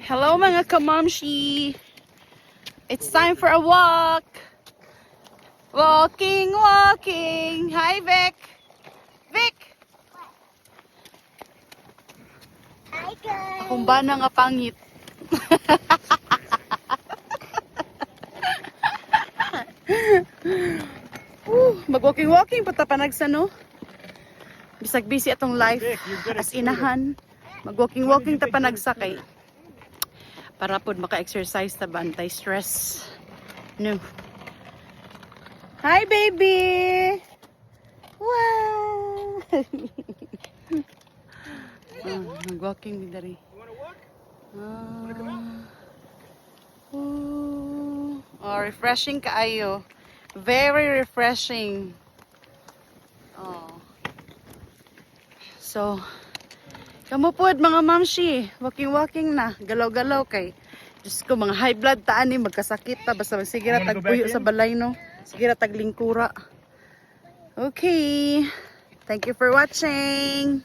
Hello mga kamamshi! It's time for a walk! Walking, walking! Hi Vic! Vic! Hi guys. Akong ba na nga pangit? Mag-walking-walking patapanagsa no? Bisag busy atong life as inahan. Mag-walking-walking ta panagsakay. Para pod maka-exercise ta ba anti-stress. No. Hi baby. Wow. Mag-walking din dari. Refreshing kaayo. Very refreshing. Oh. So, kamo pod mga mamshi, walking-walking na, galaw-galaw kay. Diyos ko, mga high blood taan ni magkasakit ta basta sige ra tagpuyo sa balay no. Sige ra taglingkura. Okay. Thank you for watching.